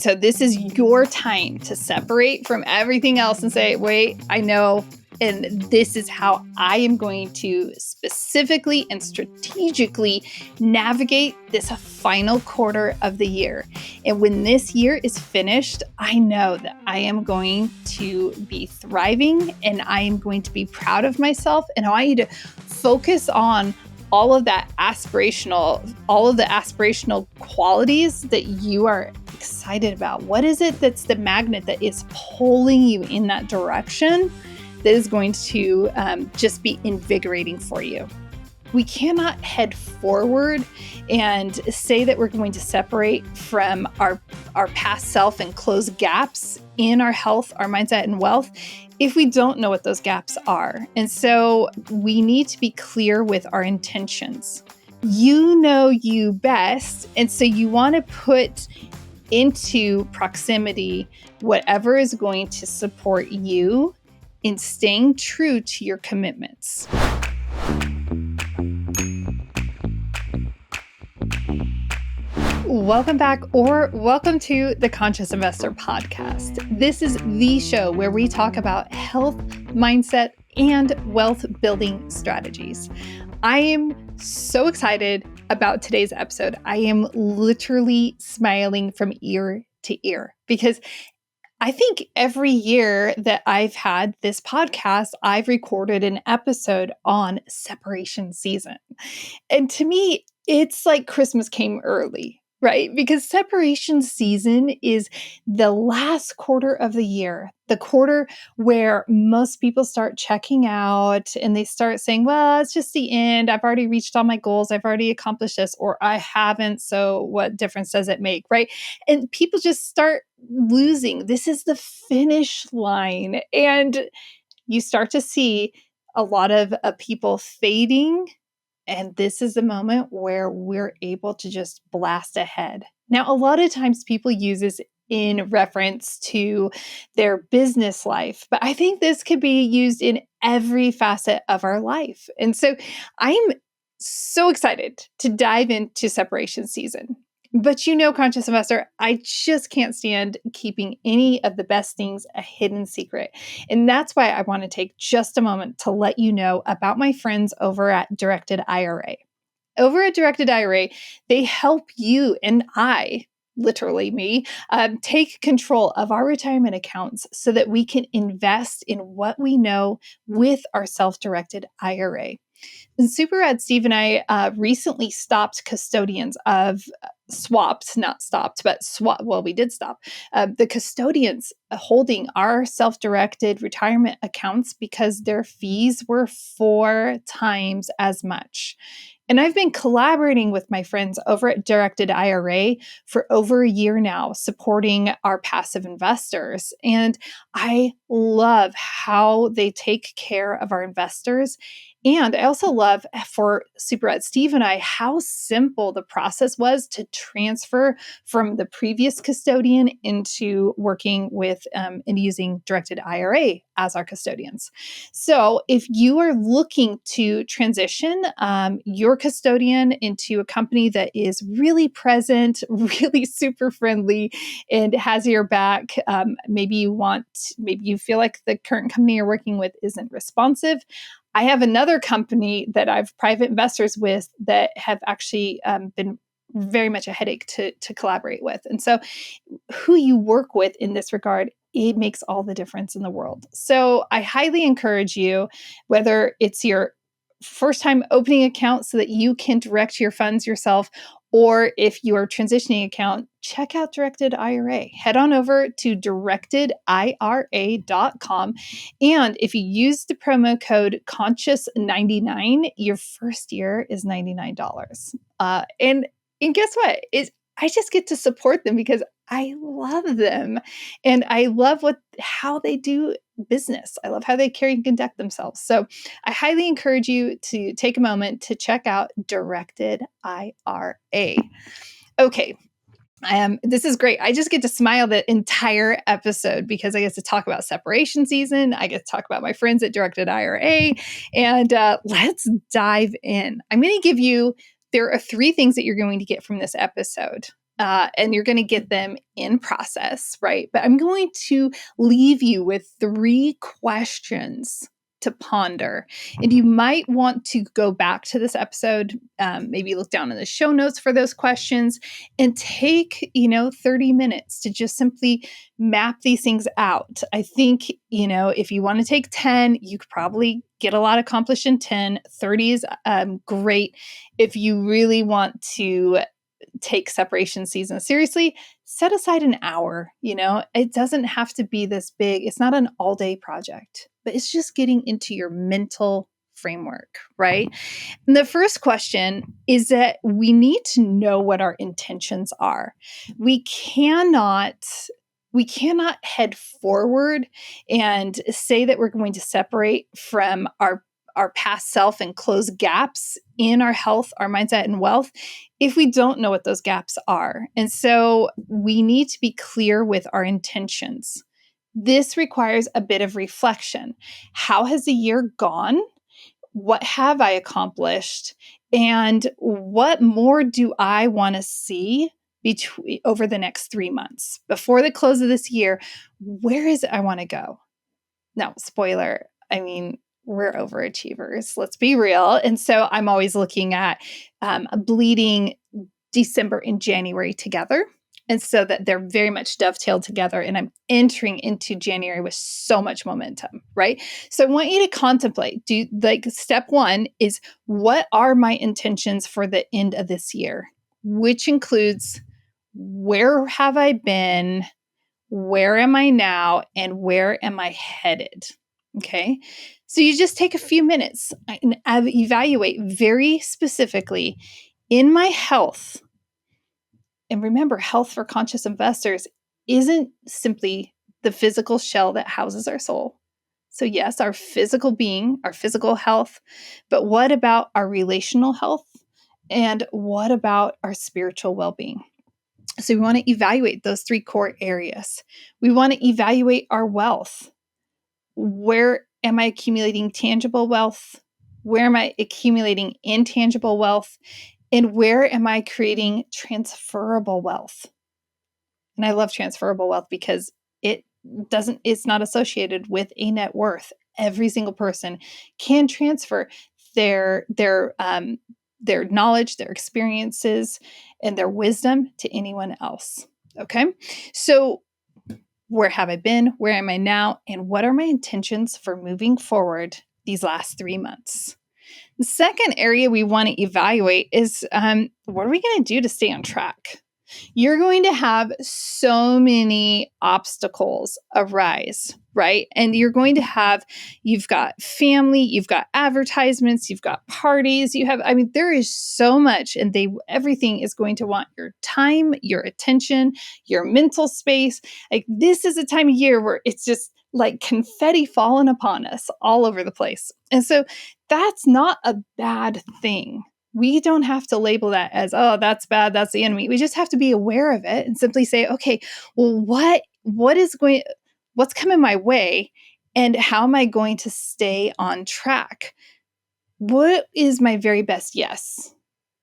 So this is your time to separate from everything else and say, wait, I know, and this is how I am going to specifically and strategically navigate this final quarter of the year. And when this year is finished, I know that I am going to be thriving and I am going to be proud of myself. And I want you to focus on all of the aspirational qualities that you are excited about. What is it that's the magnet that is pulling you in that direction that is going to just be invigorating for you? We cannot head forward and say that we're going to separate from our past self and close gaps in our health, our mindset, and wealth if we don't know what those gaps are. And so we need to be clear with our intentions. You know you best, and so you want to put into proximity whatever is going to support you in staying true to your commitments. Welcome back, or welcome to the Conscious Investor Podcast. This is the show where we talk about health, mindset, and wealth building strategies. I am so excited about today's episode. I am literally smiling from ear to ear because I think every year that I've had this podcast, I've recorded an episode on separation season. And to me, it's like Christmas came early, right? Because separation season is the last quarter of the year, the quarter where most people start checking out and they start saying, well, it's just the end. I've already reached all my goals. I've already accomplished this, or I haven't. So what difference does it make, right? And people just start losing. This is the finish line. And you start to see a lot of people fading. And this is the moment where we're able to just blast ahead. Now, a lot of times people use this in reference to their business life, but I think this could be used in every facet of our life. And so I'm so excited to dive into separation season. But Conscious Investor, I just can't stand keeping any of the best things a hidden secret. And that's why I want to take just a moment to let you know about my friends over at Directed IRA. Over at Directed IRA, they help you and I, literally me, take control of our retirement accounts so that we can invest in what we know with our self-directed IRA. And Super Rad Steve and I recently stopped custodians of we did stop the custodians holding our self-directed retirement accounts because their fees were 4 times as much. And I've been collaborating with my friends over at Directed IRA for over a year now, supporting our passive investors. And I love how they take care of our investors. And I also love for Super Rad Steve and I how simple the process was to transfer from the previous custodian into working with and using Directed IRA as our custodians. So if you are looking to transition your custodian into a company that is really present, really super friendly, and has your back, maybe you feel like the current company you're working with isn't responsive, I have another company that I've private investors with that have actually been very much a headache to collaborate with. And so who you work with in this regard, it makes all the difference in the world. So I highly encourage you, whether it's your first time opening account so that you can direct your funds yourself, or if you are transitioning account, check out Directed IRA. Head on over to directedira.com. And if you use the promo code CONSCIOUS99, your first year is $99. And guess what? I just get to support them because I love them. And I love how they do business. I love how they carry and conduct themselves. So I highly encourage you to take a moment to check out Directed IRA. Okay. This is great. I just get to smile the entire episode because I get to talk about separation season. I get to talk about my friends at Directed IRA, and let's dive in. I'm going to give you, there are 3 things that you're going to get from this episode. and you're going to get them in process, right? But I'm going to leave you with 3 questions to ponder. And you might want to go back to this episode, maybe look down in the show notes for those questions and take, 30 minutes to just simply map these things out. I think, if you want to take 10, you could probably get a lot accomplished in 10. 30 is great. If you really want to take separation season seriously, set aside an hour. It doesn't have to be this big. It's not an all day project, but it's just getting into your mental framework, right? And the first question is that we need to know what our intentions are. We cannot head forward and say that we're going to separate from our past self and close gaps in our health, our mindset, and wealth if we don't know what those gaps are. And so we need to be clear with our intentions. This requires a bit of reflection. How has the year gone? What have I accomplished? And what more do I want to see over the next 3 months? Before the close of this year, where is it I want to go? Now, spoiler, we're overachievers. Let's be real. And so I'm always looking at bleeding December and January together. And so that they're very much dovetailed together. And I'm entering into January with so much momentum, right? So I want you to contemplate. Step 1 is, what are my intentions for the end of this year? Which includes, where have I been? Where am I now? And where am I headed? Okay. So you just take a few minutes and evaluate very specifically, in my health. And remember, health for conscious investors isn't simply the physical shell that houses our soul. So yes, our physical being, our physical health, but what about our relational health? And what about our spiritual well-being? So we want to evaluate those 3 core areas. We want to evaluate our wealth. Where am I accumulating tangible wealth? Where am I accumulating intangible wealth? And where am I creating transferable wealth? And I love transferable wealth because it's not associated with a net worth. Every single person can transfer their knowledge, their experiences, and their wisdom to anyone else. Okay. So where have I been? Where am I now? And what are my intentions for moving forward these last 3 months? The second area we want to evaluate is, what are we going to do to stay on track? You're going to have so many obstacles arise, right? And you've got family, you've got advertisements, you've got parties, there is so much, and everything is going to want your time, your attention, your mental space. Like, this is a time of year where it's just like confetti falling upon us all over the place. And so that's not a bad thing. We don't have to label that as, oh, that's bad, that's the enemy. We just have to be aware of it and simply say, okay, well, what's coming my way, and how am I going to stay on track? What is my very best yes?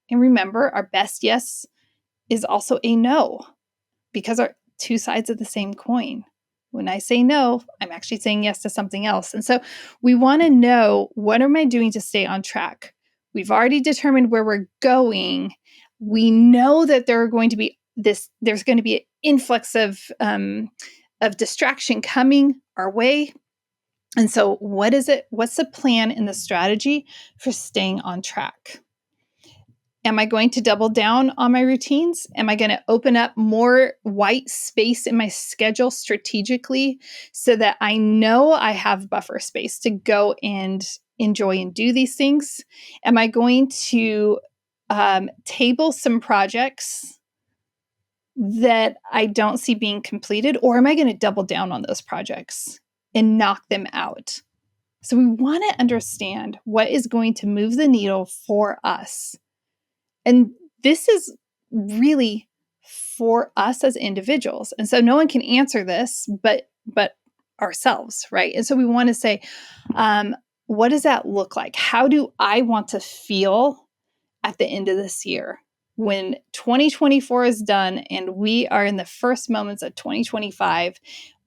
And remember, our best yes is also a no, because our 2 sides of the same coin. When I say no, I'm actually saying yes to something else. And so we want to know, what am I doing to stay on track? We've already determined where we're going. We know that there's going to be an influx of distraction coming our way. And so what is it? What's the plan and the strategy for staying on track? Am I going to double down on my routines? Am I going to open up more white space in my schedule strategically so that I know I have buffer space to go and enjoy and do these things? Am I going to table some projects that I don't see being completed? Or am I going to double down on those projects and knock them out? So we want to understand what is going to move the needle for us. And this is really for us as individuals. And so no one can answer this but ourselves, right? And so we want to say, what does that look like? How do I want to feel at the end of this year? when 2024 is done and we are in the first moments of 2025,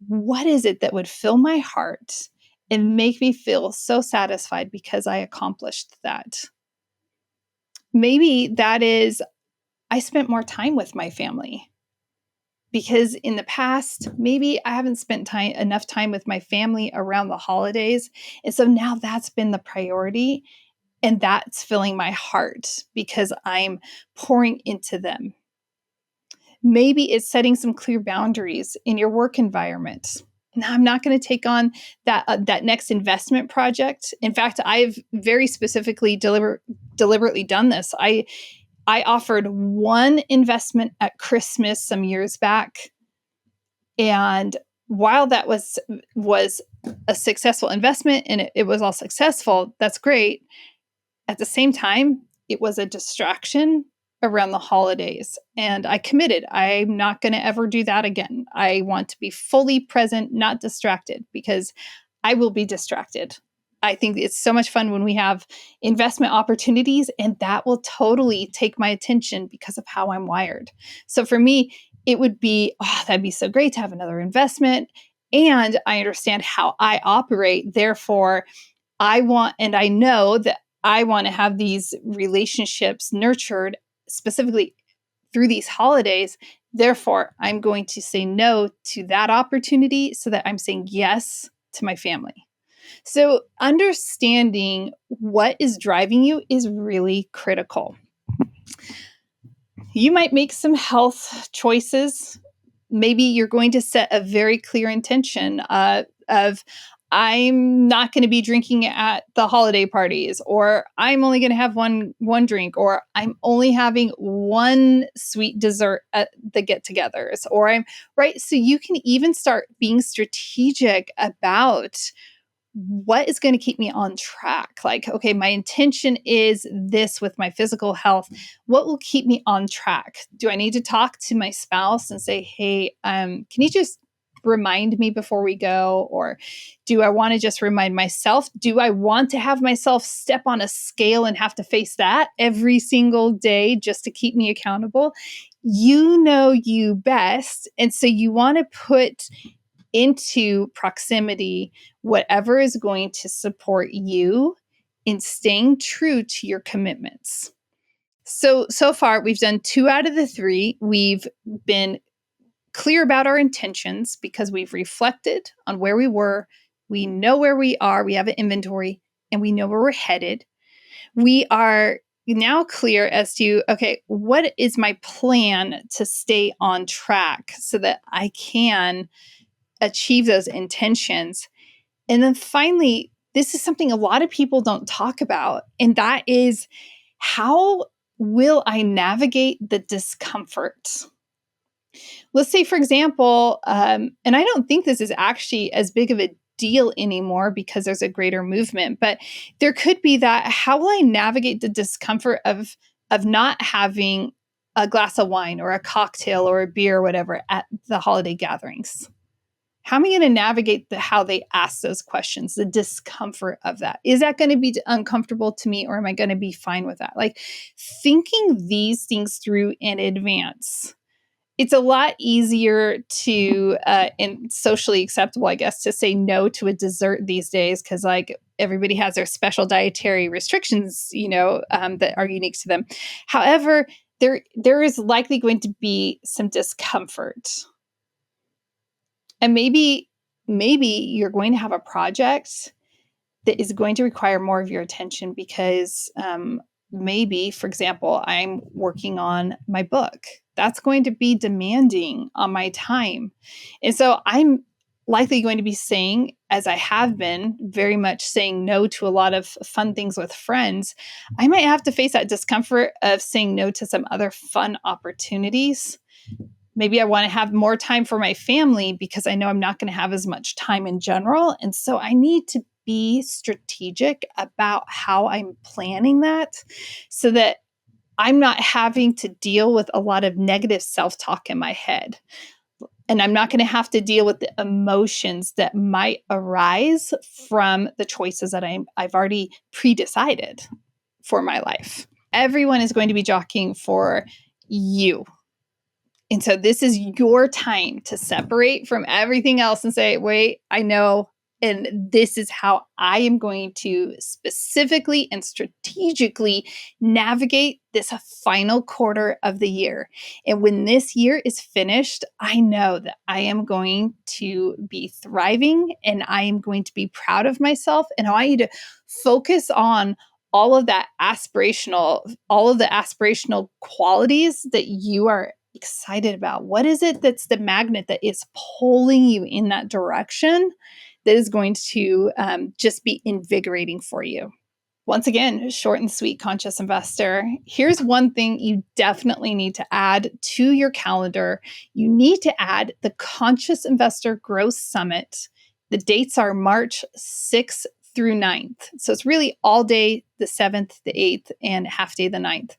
what is it that would fill my heart and make me feel so satisfied because I accomplished that? Maybe that is I spent more time with my family, because in the past, maybe I haven't spent enough time with my family around the holidays. And so now that's been the priority, and that's filling my heart because I'm pouring into them. Maybe it's setting some clear boundaries in your work environment. Now, I'm not going to take on that next investment project. In fact, I've very specifically deliberately done this. I offered one investment at Christmas some years back, and while that was a successful investment and it was all successful, that's great. At the same time, it was a distraction around the holidays. And I committed, I'm not going to ever do that again. I want to be fully present, not distracted, because I will be distracted. I think it's so much fun when we have investment opportunities, and that will totally take my attention because of how I'm wired. So for me, it would be, oh, that'd be so great to have another investment. And I understand how I operate. Therefore, I want, and I know that I want to have these relationships nurtured specifically through these holidays. Therefore, I'm going to say no to that opportunity so that I'm saying yes to my family. So, understanding what is driving you is really critical. You might make some health choices. Maybe you're going to set a very clear intention of I'm not going to be drinking at the holiday parties, or I'm only going to have one drink, or I'm only having one sweet dessert at the get-togethers, or I'm right. So you can even start being strategic about what is going to keep me on track. Like, okay, my intention is this with my physical health. What will keep me on track? Do I need to talk to my spouse and say, hey, can you just remind me before we go? Or do I want to just remind myself? Do I want to have myself step on a scale and have to face that every single day just to keep me accountable? You know you best. And so you want to put into proximity whatever is going to support you in staying true to your commitments. So far, we've done 2 out of the 3. We've been clear about our intentions because we've reflected on where we were. We know where we are. We have an inventory and we know where we're headed. We are now clear as to, okay, what is my plan to stay on track so that I can achieve those intentions. And then finally, this is something a lot of people don't talk about, and that is, how will I navigate the discomfort? Let's say, for example, and I don't think this is actually as big of a deal anymore because there's a greater movement, but there could be that, how will I navigate the discomfort of not having a glass of wine or a cocktail or a beer or whatever at the holiday gatherings? How am I going to navigate how they ask those questions, the discomfort of that? Is that going to be uncomfortable to me, or am I going to be fine with that? Like, thinking these things through in advance. It's a lot easier to, and socially acceptable, I guess, to say no to a dessert these days because, like, everybody has their special dietary restrictions, that are unique to them. However, there is likely going to be some discomfort. And maybe you're going to have a project that is going to require more of your attention because maybe, for example, I'm working on my book. That's going to be demanding on my time. And so I'm likely going to be saying, as I have been, very much saying no to a lot of fun things with friends. I might have to face that discomfort of saying no to some other fun opportunities. Maybe I want to have more time for my family because I know I'm not going to have as much time in general. And so I need to be strategic about how I'm planning that so that I'm not having to deal with a lot of negative self-talk in my head. And I'm not going to have to deal with the emotions that might arise from the choices that I've already pre-decided for my life. Everyone is going to be jockeying for you. And so this is your time to separate from everything else and say, wait, I know. And this is how I am going to specifically and strategically navigate this final quarter of the year. And when this year is finished, I know that I am going to be thriving and I am going to be proud of myself. And I want you to focus on all of the aspirational qualities that you are excited about. What is it that's the magnet that is pulling you in that direction that is going to just be invigorating for you? Once again, short and sweet, conscious investor. Here's one thing you definitely need to add to your calendar. You need to add the Conscious Investor Growth Summit. The dates are March 6th through 9th. So it's really all day, the 7th, the 8th, and half day, the 9th.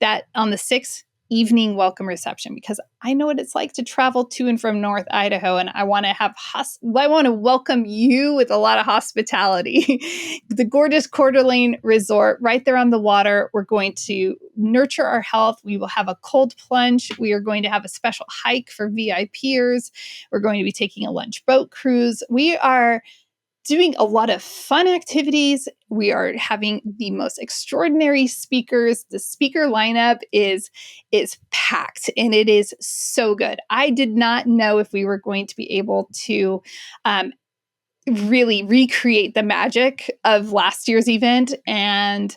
That on the 6th, evening welcome reception, because I know what it's like to travel to and from North Idaho, and I want to welcome you with a lot of hospitality. The gorgeous Coeur d'Alene Resort right there on the water. We're going to nurture our health. We will have a cold plunge. We are going to have a special hike for VIPers. We're going to be taking a lunch boat cruise. We are doing a lot of fun activities. We are having the most extraordinary speakers. The speaker lineup is packed and it is so good. I did not know if we were going to be able to really recreate the magic of last year's event. And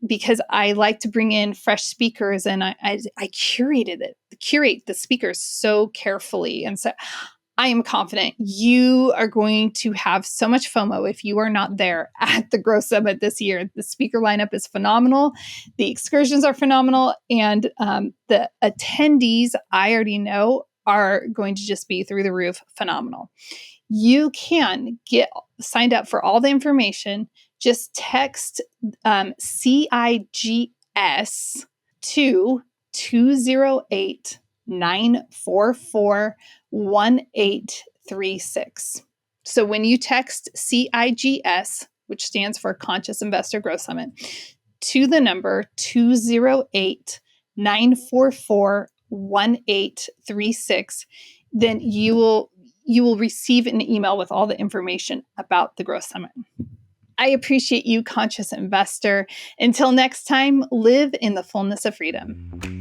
because I like to bring in fresh speakers and I curate the speakers so carefully. And so I am confident you are going to have so much FOMO if you are not there at the Growth Summit this year. The speaker lineup is phenomenal. The excursions are phenomenal. And the attendees, I already know, are going to just be through the roof phenomenal. You can get signed up for all the information. Just text CIGS to 208 944 1836. So when you text CIGS, which stands for Conscious Investor Growth Summit, to the number 208 944 1836, then you will receive an email with all the information about the Growth Summit. I appreciate you, Conscious Investor. Until next time, live in the fullness of freedom.